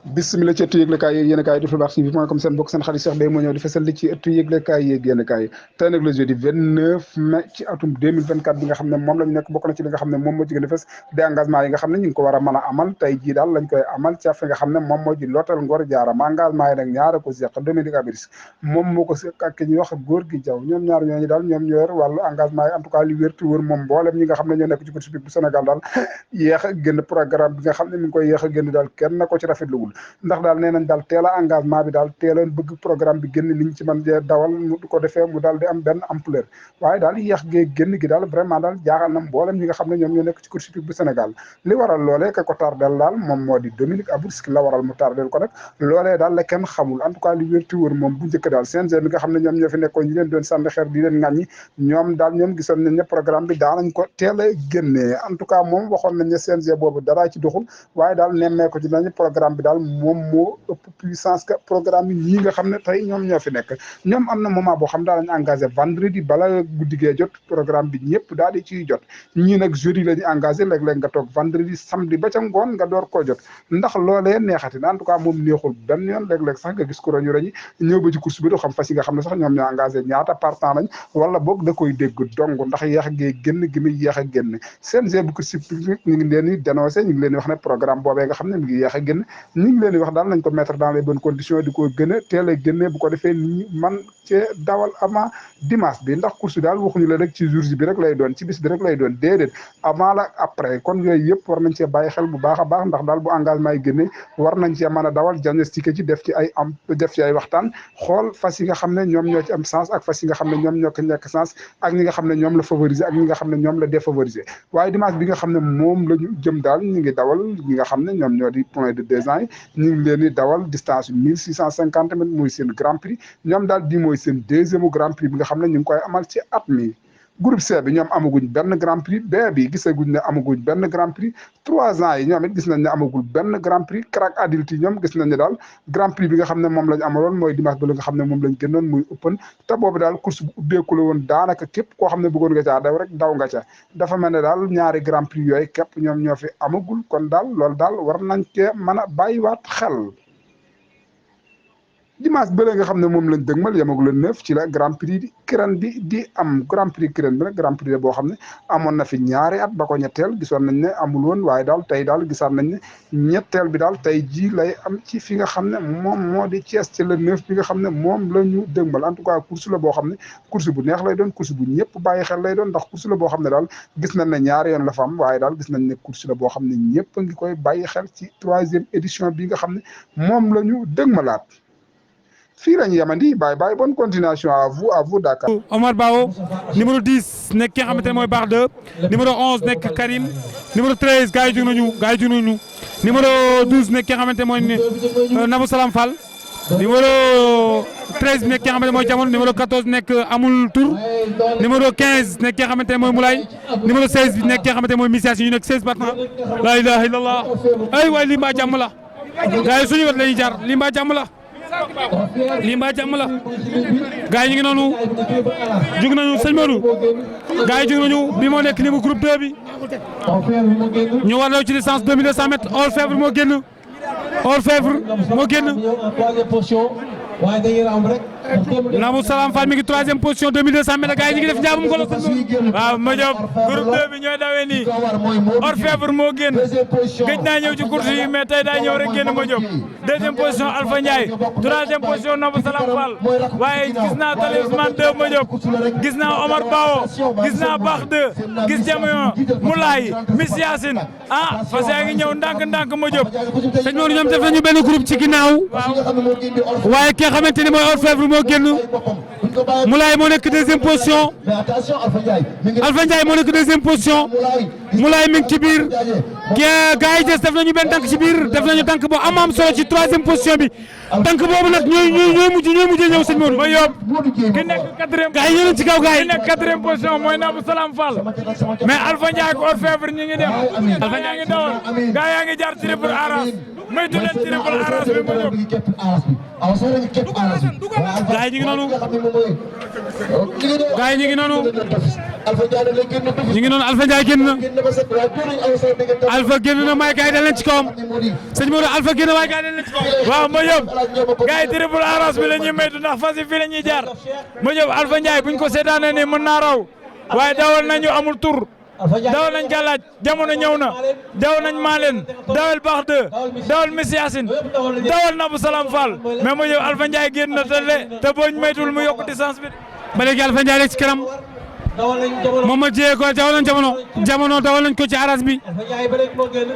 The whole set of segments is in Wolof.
bismillah ci ëttu yëglekaay yeeg yéen a kaay def lu baax TV point com seen bokk seen xarit Cheikh Beye moo ñëw di fesal li ci ëttu yëglekaay yeeg yéen a kaay tey nag le jeudi 29 mai ci atum 2024 bi nga xam ne moom la ñu nekk bokk na ci li nga xam ne moom moo ci gën a fes di engagement yi nga xam ne ñu ngi ko war a mën a amal tey jii daal lañ koy amal ca fi nga xam ne moom moo di Lotel Ngor Diarama engagement yi nag ñaara ko seq Dominique Abiris moom moo ko seq ak ki ñuy wax góor gi jaw ñoom ñaar ñooñu daal ñoom ñoo yor wàllu engagement yi en tout cas li wér te wër moom mboolem ñi nga xam ne ñoo nekk ci course bi bu Sénégal daal yéex a génn programme bi nga xam ne mi ngi koy yéex a génn daal kenn na ko ci rafetluwul ndax daal nee nañ daal teel a engagement bi daal teel a bëgg programme bi génn niñ ci mën dawal mu ko defee mu daal di am benn ampleur waaye daal yéex gee génn gi daal vraiment daal jaaxal na mboolem ñi nga xam ne ñoom ñoo nekk ci course hippique bu Sénégal li waral loolee ka ko tardel daal moom moo di Dominique Abiris la waral mu tardel ko nag loolee daal la kenn xamul en tout cas li wér te wër moom bu njëkk daal CNG bi nga xam ne ñoom ñoo fi nekkoon ñi leen doon sànni xeer di leen ŋàññi ñoom daal ñoom gisoon nañ ne programme bi daanañ ko teel a génnee en tout cas moom waxoon nañ ne CNG boobu daraa ci doxul waaye daal nemmee ko ci nañ programme bi daal moom moo ëpp puissance que programme yi ñii nga xam ne tey ñoom ñoo fi nekk ñoom am na moment boo xam daal lañ engagé vendredi bala guddigee jot programme bi ñëpp daal di ciy jot ñii nag jeudi la ñu engagé léeg-léeg nga toog vendredi samedi ba ca ngoon nga door koo jot ndax loolee neexati en tout cas moom neexul benn yoon léeg-léeg sax nga gis ko roñu roñi ñëw ba ci course bi du xam fas yi nga xam ne sax ñoom ñoo engagé ñaata partant lañ wala boog da koy dégg dong ndax yéex gee génn gi muy yéex a génn CNG bu course hippique ñu ngi leen di dénoncé ñu ngi leen di wax ne programme boobee nga xam ne mi ngi yéex a génn ñu ngi leen di wax daal nañ ko mettre dans les bonnes conditions di ko gën a teel a génne bu ko defee nit ñi man cee dawal avant dimanche bi ndax course bi daal waxuñu la rek ci jour bi rek lay doon ci bis bi rek lay doon déedéet avant la après kon yooyu yëpp war nañ cee bàyyi xel bu baax a baax ndax daal bu engagement yi génne war nañ cee mën a dawal diagnostiqué ci def ci ay waxtaan xool fas yi nga xam ne ñoom ñoo ci am sens ak fas yi nga xam ne ñoom ñoo ko ñàkk sens ak ñi nga xam ne ñoom la favoriser ak ñi nga xam ne ñoom la défavoriser waaye dimanche bi nga xam ne moom la ñu jëm daal ñu ngi dawal ñi nga xam ne ñoom ñoo di point de 2 ans yi ñu ngi leen di dawal distance 1650 mètres muy seen grand prix ñoom daal di mooy seen deuxième grand prix bi nga xam ne ñu ngi koy amal ci at mi groupe C bi ñoom amaguñ benn grand prix B bi gisaguñ ne amaguñ benn grand prix 3 ans yi ñoom it gis nañ ne amagul benn grand prix crack adulte yi ñoom gis nañ ne daal grand prix bi nga xam ne moom lañ amaloon mooy dimanche ba la nga xam ne moom lañ génnoon muy open te boobu daal course bu ubbeeku la woon daanaka képp koo xam ne bëggoon nga caa daw rek daw nga ca dafa mel ne daal ñaari grand prix yooyu képp ñoom ñoo fi amagul kon daal loolu daal war nañ cee mën a bàyyiwaat xel dimanche bële nga xam ne moom lañ dëgmal yemagul le 9 ci la grand prix di Kirène bi di am grand prix Kirène bi nag grand prix la boo xam ne amoon na fi ñaari at ba ko ñetteel gisoon nañ ne amul woon waaye daal tey daal gisaat nañ ne ñetteel bi daal tey jii lay am ci fi nga xam ne moom moo di Thiès ci le 9 bi nga xam ne moom la ñu dëgmal en tout cas course la boo xam ne course bu neex lay doon course bu ñëpp bàyyi xel lay doon ndax course la boo xam ne daal gis nañ ne ñaari yoon la fa am waaye daal gis nañ ne course la boo xam ne ñëpp a ngi koy bàyyi xel ci 3e édition bi nga xam ne moom la ñu dëgmalaat fii la ñu yemandi bye bye bonne continuation à vous Dakar. Omar Bao numéro 10 nekk ki nga xamante ne mooy Baax 2 numéro 11 nekk Karim numéro 13 gars yi jóg nañu numéro 12 nekk ki nga xamante ne mooy Nabou Salam Fall numéro 13 bi nekk ki nga xamante ne mooy Jamono numéro 14 nekk Amul Tour numéro 15 nekk ki nga xamante ne mooy Moulay numéro 16 bi nekk ki nga xamante ne mooy Misias ñu nekk 16 partant la ilaha illallah ay waay lii mbaa jàmm la gars yi suñu wet la ñuy jar lii mbaa jàmm la. lii mbaa jàmm la gars yi ñu ngi noonu jug nañu sëñ Modou gars yi jug nañu bi moo nekk niveau groupe 2 bi ñu war daw ci distance 2200 mètres Orfèvre moo génn Nabou Salam Fall mi ngi 3e position 2200 mètres gars yi ñu ngi def njaabum golo waaw ma Diop groupe 2 bi ñooy dawee nii Orfèvre moo génn gëj naa ñëw ci course yi mais tey daa ñëw rek génn ma Diop 2e position Alpha Ndiaye 3e position Nabou Salam Fall waaye gis naa Talisman 2 ma Diop gis naa Omar Bao gis naa Baax 2 gis Jamion Moulay Miss Yacine fas yaa ngi ñëw ndànk ma Diop sëñ Modou ñoom def nañu benn groupe ci ginnaaw waaye ki nga xamante ni mooy Orfèvre moo génn Moulay moo nekk 2e position Alpha Ndiaye moo nekk 2e position Moulay mi ngi ci biir gars yi des def nañu benn tànk ci biir def nañu tànk boo am solo ci 3e position bi tànk boobu nag ñooy mujjee ñëw sëñ Modou. ma yóbbu ki nekk 4e. gars yi ñëw ci kaw gars yi. ki nekk 4e position mooy Nabou Salam Fall mais Alpha Ndiaye ak Orfèvre ñi ngi dem Alpha Ndiaye ngi dawoon gars yaa ngi jaar ci rëbb aras moytu leen triple arras bi ma jóg. gars yi ñu ngi noonu. gars yi ñu ngi noonu. ñu ngi noonu Alpha Ndiaye génn na. Alpha génn na may gars yi dal leen ci kawam. sëñ Modou Alpha génn waaye gars yi dal leen ci kawam. waaw ma jóg gars yi triple arras bi la ñuy moytu ndax fas yi fii la ñuy jaar ma jóg Alpha Ndiaye buñ ko seetaanee nii mën naa raw waaye dawal nañu amul tur. dawal nañ gàllaaj jamono ñëw na dawal nañ maaleen dawal baax de dawal Messi Yacine dawal Nabou Salam Fall mais ma ñëw Alpha Ndiaye génn na te booñ maytul mu yokk distance bi ba léegi Alpha Ndiaye rek ci kanam moom ma jiyee ko dawal nañ jamono dawal nañ ko ci aras bi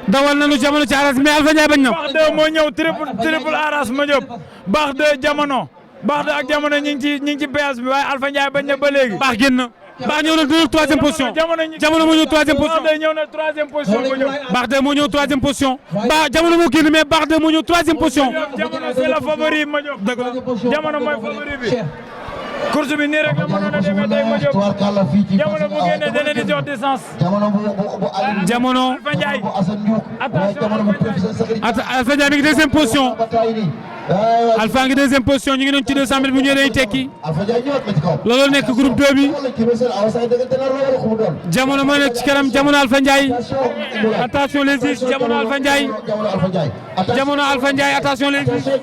dawal nañu jamono ci aras bi mais Alpha Ndiaye bañ na baax de moo ñëw triple aras ma jóg baax de jamono ak jamono ñi ngi ci péage bi waaye Alpha Ndiaye bañ na ba léegi baax génn baax ñëw na troisième position jamono moo ñëw troisième position baax de moo ñëw troisième position baax jamono moo génn mais baax de moo ñëw troisième position jamono c'est la favori ma jóg dëgg la jamono mooy favori bi course bi nii rek la mënoon a demee tey ma jóg jamono bu génnee da leen di jox distance jamono Alpha Ndiaye Alpha Ndiaye mi ngi deuxième position Alpha ngi deuxième position ñu ngi doon ci 200 mètres bu ñëwee day tekki loolu nekk groupe 2 bi jamono moo nekk ci kanam jamono Alpha Ndiaye attention les juges jamono Alpha Ndiaye jamono Alpha Ndiaye attention les juges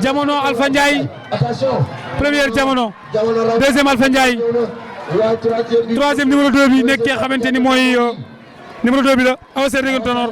jamono Alpha Ndiaye première jamono deuxième Alpha Ndiaye troisième numéro 2 bi nekk ki nga xamante ni mooy numéro 2 bi la Awa Sène Tonor